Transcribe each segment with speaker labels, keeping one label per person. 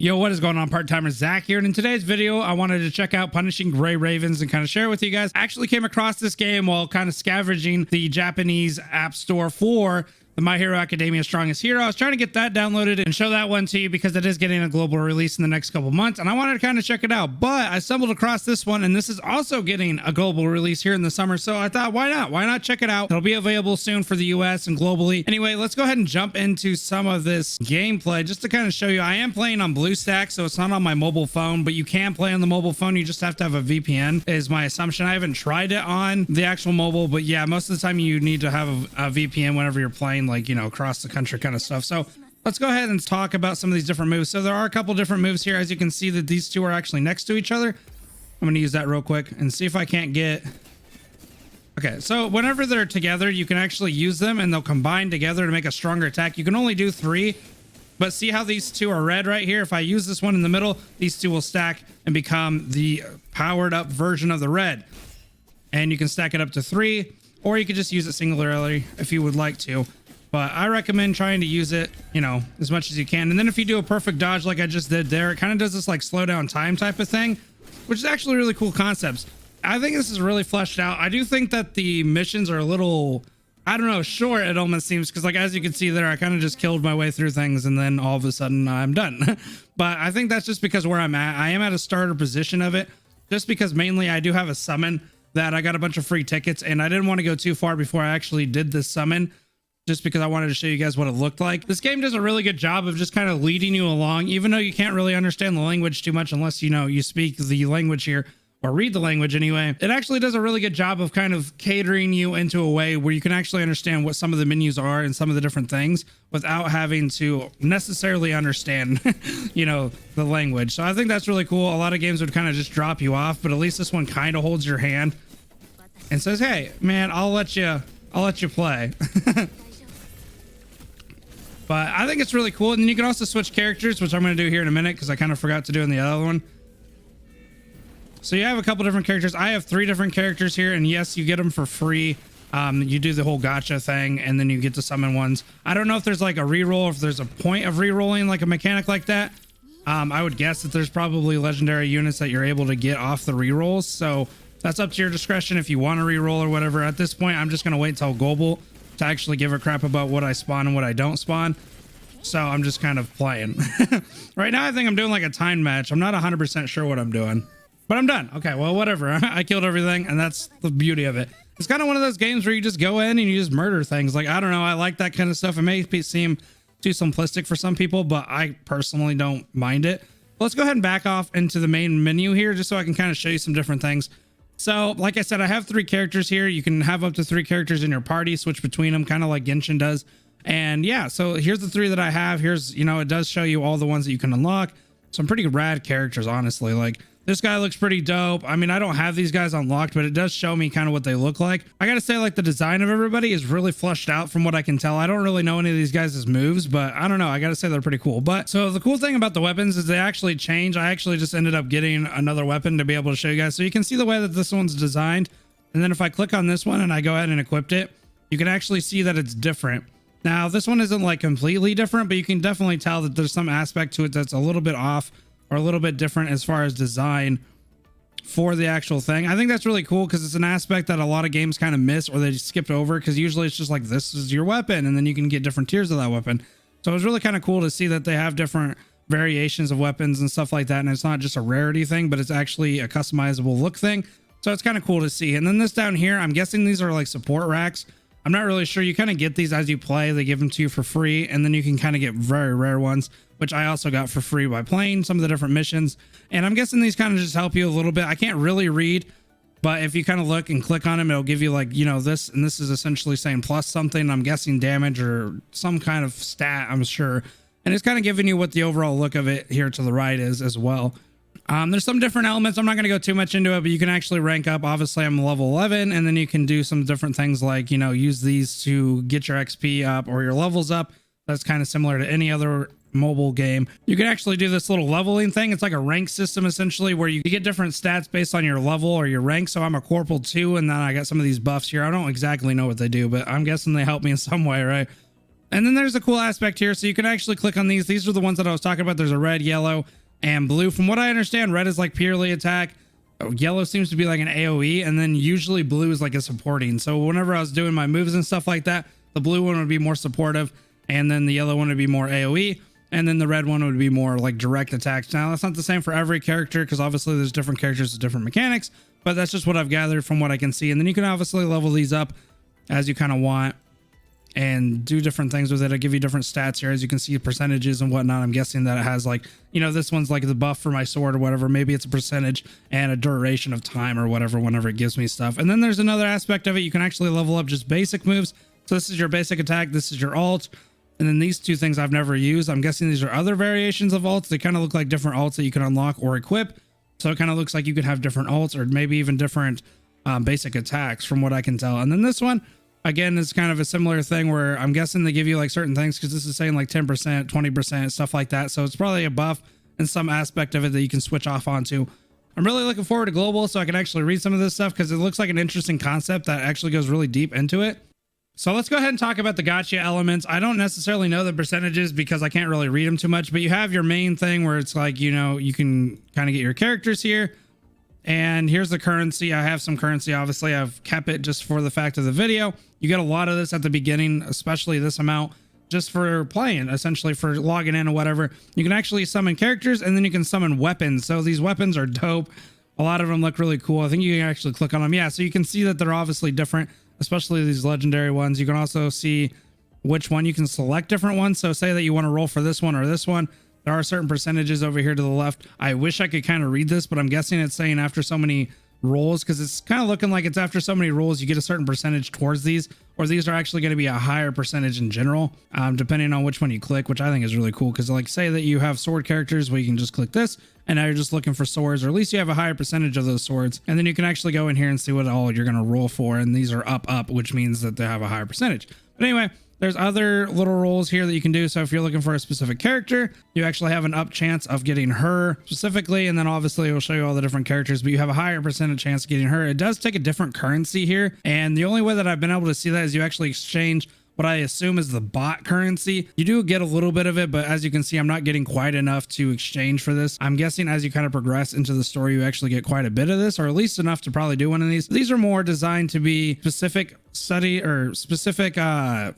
Speaker 1: Yo, what is going on? PartTimerZack here, and in today's video, I wanted to check out Punishing Gray Ravens and kind of share with you guys. I actually came across this game while kind of scavenging the Japanese app store for the My Hero Academia Strongest Hero. I was trying to get that downloaded and show that one to you because it is getting a global release in the next couple months, and I wanted to kind of check it out. But I stumbled across this one, and this is also getting a global release here in the summer, so I thought, why not? Why not check it out? It'll be available soon for the US and globally. Anyway, let's go ahead and jump into some of this gameplay just to kind of show you. I am playing on BlueStack, so it's not on my mobile phone, but you can play on the mobile phone. You just have to have a VPN, is my assumption. I haven't tried it on the actual mobile, but yeah, most of the time you need to have a VPN whenever you're playing, like, you know, across the country kind of stuff. So let's go ahead and talk about some of these different moves. So there are a couple different moves here. As you can see that these two are actually next to each other. I'm going to use that real quick and see if I can't get... Okay, so whenever they're together, you can actually use them and they'll combine together to make a stronger attack. You can only do 3, but see how these two are red right here? If I use this one in the middle, these two will stack and become the powered up version of the red. And you can stack it up to 3, or you could just use it singularly if you would like to. But I recommend trying to use it, you know, as much as you can. And then if you do a perfect dodge like I just did there, it kind of does this like slow down time type of thing, which is actually really cool concepts. I think this is really fleshed out. I do think that the missions are a little, I don't know, short, it almost seems, because like as you can see there, I kind of just killed my way through things and then all of a sudden I'm done. But I think that's just because where I'm at. I am at a starter position of it, just because mainly I do have a summon that I got a bunch of free tickets, and I didn't want to go too far before I actually did this summon, just because I wanted to show you guys what it looked like. This game does a really good job of just kind of leading you along, even though you can't really understand the language too much unless, you know, you speak the language here or read the language anyway. It actually does a really good job of kind of catering you into a way where you can actually understand what some of the menus are and some of the different things without having to necessarily understand, you know, the language. So I think that's really cool. A lot of games would kind of just drop you off, but at least this one kind of holds your hand and says, hey, man, I'll let you play. But I think it's really cool. And then you can also switch characters, which I'm going to do here in a minute because I kind of forgot to do in the other one. So you have a couple different characters. I have 3 different characters here, and yes, you get them for free. You do the whole gacha thing, and then you get to summon ones. I don't know if there's like a reroll, if there's a point of rerolling, like a mechanic like that. I would guess that there's probably legendary units that you're able to get off the rerolls. So that's up to your discretion if you want to reroll or whatever. At this point, I'm just going to wait till global to actually give a crap about what I spawn and what I don't spawn. So I'm just kind of playing. Right now, I think I'm doing like a time match. I'm not 100% sure what I'm doing, but I'm done. Okay, well, whatever. I killed everything, and that's the beauty of it. It's kind of one of those games where you just go in and you just murder things. Like, I don't know. I like that kind of stuff. It may seem too simplistic for some people, but I personally don't mind it. Let's go ahead and back off into the main menu here just so I can kind of show you some different things. So like I said, I have 3 characters here. You can have up to 3 characters in your party, switch between them, kind of like Genshin does. And yeah, so here's the 3 that I have. Here's, you know, it does show you all the ones that you can unlock. Some pretty rad characters, honestly. Like, this guy looks pretty dope. I mean, I don't have these guys unlocked, but it does show me kind of what they look like. I gotta say, like, the design of everybody is really fleshed out from what I can tell. I don't really know any of these guys' moves, but I don't know. I gotta say they're pretty cool. But so the cool thing about the weapons is they actually change. I actually just ended up getting another weapon to be able to show you guys. So you can see the way that this one's designed. And then if I click on this one and I go ahead and equip it, you can actually see that it's different. Now, this one isn't like completely different, but you can definitely tell that there's some aspect to it that's a little bit off or a little bit different as far as design for the actual thing. I think that's really cool because it's an aspect that a lot of games kind of miss or they just skipped over, because usually it's just like, this is your weapon, and then you can get different tiers of that weapon. So it was really kind of cool to see that they have different variations of weapons and stuff like that, and it's not just a rarity thing, but it's actually a customizable look thing. So it's kind of cool to see. And then this down here, I'm guessing these are like support racks. I'm not really sure. You kind of get these as you play. They give them to you for free, and then you can kind of get very rare ones, which I also got for free by playing some of the different missions. And I'm guessing these kind of just help you a little bit. I can't really read, but if you kind of look and click on them, it'll give you like, you know, this, and this is essentially saying plus something. I'm guessing damage or some kind of stat, I'm sure. And it's kind of giving you what the overall look of it here to the right is as well. There's some different elements. I'm not going to go too much into it, but you can actually rank up. Obviously, I'm level 11, and then you can do some different things like, you know, use these to get your XP up or your levels up. That's kind of similar to any other mobile game. You can actually do this little leveling thing. It's like a rank system, essentially, where you get different stats based on your level or your rank. So I'm a Corporal 2, and then I got some of these buffs here. I don't exactly know what they do, but I'm guessing they help me in some way, right? And then there's a cool aspect here. So you can actually click on these. These are the ones that I was talking about. There's a red, yellow, and blue. From what I understand, red is like purely attack. Yellow seems to be like an AoE, and then usually blue is like a supporting. So whenever I was doing my moves and stuff like that, the blue one would be more supportive, and then the yellow one would be more AoE, and then the red one would be more like direct attacks. Now that's not the same for every character, because obviously there's different characters with different mechanics, but that's just what I've gathered from what I can see. And then you can obviously level these up as you kind of want and do different things with it. It'll give you different stats here, as you can see, percentages and whatnot. I'm guessing that it has like, you know, this one's like the buff for my sword or whatever. Maybe it's a percentage and a duration of time or whatever, whenever it gives me stuff. And then there's another aspect of it. You can actually level up just basic moves. So this is your basic attack. This is your ult. And then these two things I've never used. I'm guessing these are other variations of ults. They kind of look like different ults that you can unlock or equip. So it kind of looks like you could have different ults or maybe even different basic attacks from what I can tell. And then this one, again, is kind of a similar thing where I'm guessing they give you like certain things, because this is saying like 10%, 20%, stuff like that. So it's probably a buff in some aspect of it that you can switch off onto. I'm really looking forward to global so I can actually read some of this stuff, because it looks like an interesting concept that actually goes really deep into it. So let's go ahead and talk about the gotcha elements. I don't necessarily know the percentages because I can't really read them too much, but you have your main thing where it's like, you know, you can kind of get your characters here. And here's the currency. I have some currency. Obviously, I've kept it just for the fact of the video. You get a lot of this at the beginning, especially this amount, just for playing, essentially for logging in or whatever. You can actually summon characters, and then you can summon weapons. So these weapons are dope. A lot of them look really cool. I think you can actually click on them. Yeah, so you can see that they're obviously different, especially these legendary ones. You can also see which one you can select different ones. So say that you want to roll for this one or this one. There are certain percentages over here to the left. I wish I could kind of read this, but I'm guessing it's saying after so many rolls, because it's kind of looking like it's after so many rolls you get a certain percentage towards these, or these are actually going to be a higher percentage in general, depending on which one you click, which I think is really cool. Because like say that you have sword characters where you can just click this, and now you're just looking for swords, or at least you have a higher percentage of those swords, and then you can actually go in here and see what all you're going to roll for, and these are up, which means that they have a higher percentage. But anyway, there's other little rolls here that you can do. So if you're looking for a specific character, you actually have an up chance of getting her specifically. And then obviously it will show you all the different characters, but you have a higher percentage chance of getting her. It does take a different currency here. And the only way that I've been able to see that is you actually exchange what I assume is the bot currency. You do get a little bit of it, but as you can see, I'm not getting quite enough to exchange for this. I'm guessing as you kind of progress into the story, you actually get quite a bit of this, or at least enough to probably do one of these. These are more designed to be specific study or specific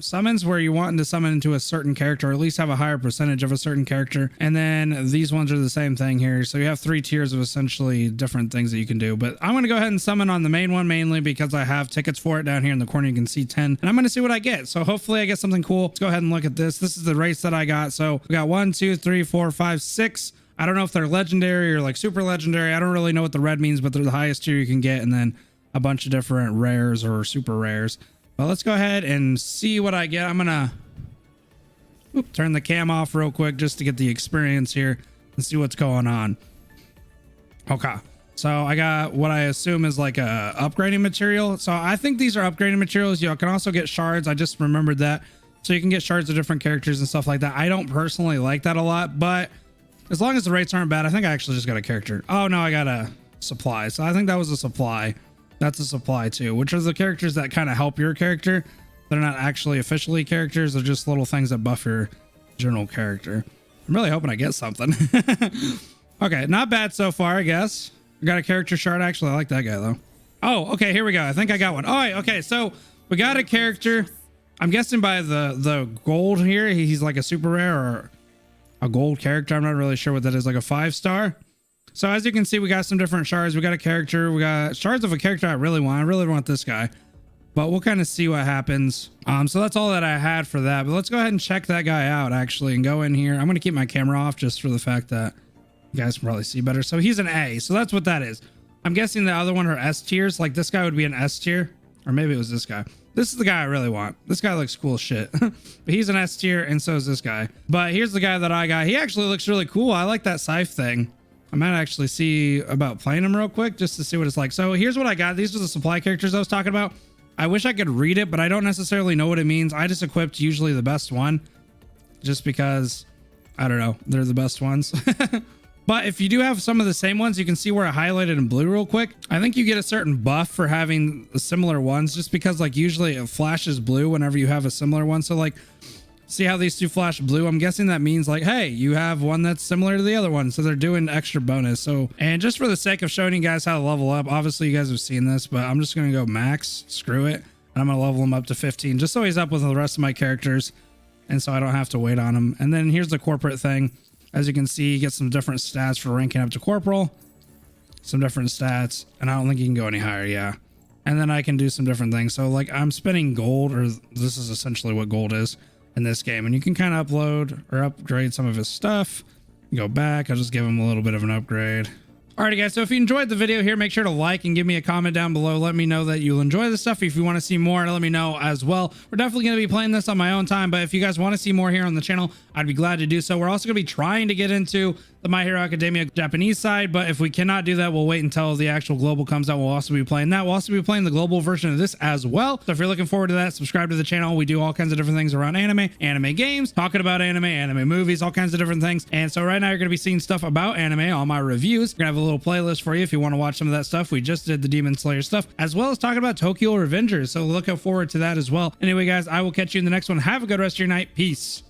Speaker 1: summons where you want to summon into a certain character, or at least have a higher percentage of a certain character. And then these ones are the same thing here. So you have 3 tiers of essentially different things that you can do. But I'm going to go ahead and summon on the main one, mainly because I have tickets for it down here in the corner. You can see 10, and I'm going to see what I get. So hopefully I get something cool. Let's go ahead and look at this. This is the race that I got. So we got 1, 2, 3, 4, 5, 6. I don't know if they're legendary or like super legendary. I don't really know what the red means, but they're the highest tier you can get. And then a bunch of different rares or super rares. But let's go ahead and see what I get. I'm gonna turn the cam off real quick just to get the experience here and see what's going on. Okay, so I got what I assume is like a upgrading material. So I think these are upgrading materials. You can also get shards. I just remembered that. So you can get shards of different characters and stuff like that. I don't personally like that a lot, but as long as the rates aren't bad, I think I actually just got a character. Oh no, I got a supply. So I think that was a supply. That's a supply too, which are the characters that kind of help your character. They're not actually officially characters. They're just little things that buff your general character. I'm really hoping I get something. Okay, not bad so far, I guess. I got a character shard. Actually, I like that guy though. Oh, okay, here we go. I think I got one. Oh, okay, so we got a character. I'm guessing by the gold here, he's like a super rare or a gold character. I'm not really sure what that is, like a 5-star. So as you can see, we got some different shards. We got a character. We got shards of a character I really want. I really want this guy, but we'll kind of see what happens. So that's all that I had for that, but let's go ahead and check that guy out actually and go in here. I'm going to keep my camera off just for the fact that you guys can probably see better. So he's an A. So that's what that is. I'm guessing the other one are S tiers. Like this guy would be an S tier, or maybe it was this guy. This is the guy I really want. This guy looks cool as shit. But he's an S tier, and so is this guy. But here's the guy that I got. He actually looks really cool. I like that scythe thing. I might actually see about playing him real quick just to see what it's like. So here's what I got. These are the supply characters I was talking about. I wish I could read it, but I don't necessarily know what it means. I just equipped usually the best one just because, I don't know, they're the best ones. But if you do have some of the same ones, you can see where I highlighted in blue real quick. I think you get a certain buff for having similar ones just because like usually it flashes blue whenever you have a similar one. So like See how these two flash blue? I'm guessing that means like, hey, you have one that's similar to the other one. So they're doing extra bonus. So, and just for the sake of showing you guys how to level up, obviously you guys have seen this, but I'm just going to go max, screw it. And I'm going to level him up to 15, just so he's up with the rest of my characters. And so I don't have to wait on him. And then here's the corporate thing. As you can see, you get some different stats for ranking up to corporal, some different stats. And I don't think you can go any higher. Yeah. And then I can do some different things. So like I'm spending gold, or this is essentially what gold is in this game, and you can kind of upload or upgrade some of his stuff. Go back, I'll just give him a little bit of an upgrade. Alrighty guys, so if you enjoyed the video here, make sure to like and give me a comment down below. Let me know that you'll enjoy this stuff. If you want to see more, let me know as well. We're definitely going to be playing this on my own time, but if you guys want to see more here on the channel, I'd be glad to do so. We're also going to be trying to get into the My Hero Academia Japanese side, but if we cannot do that, we'll wait until the actual global comes out. We'll also be playing that. We'll also be playing the global version of this as well. So if you're looking forward to that, subscribe to the channel. We do all kinds of different things around anime games, talking about anime movies, all kinds of different things. And so right now you're going to be seeing stuff about anime, all my reviews. We're going to have a little playlist for you if you want to watch some of that stuff. We just did the Demon Slayer stuff, as well as talking about Tokyo Revengers. So look forward to that as well. Anyway, guys, I will catch you in the next one. Have a good rest of your night. Peace.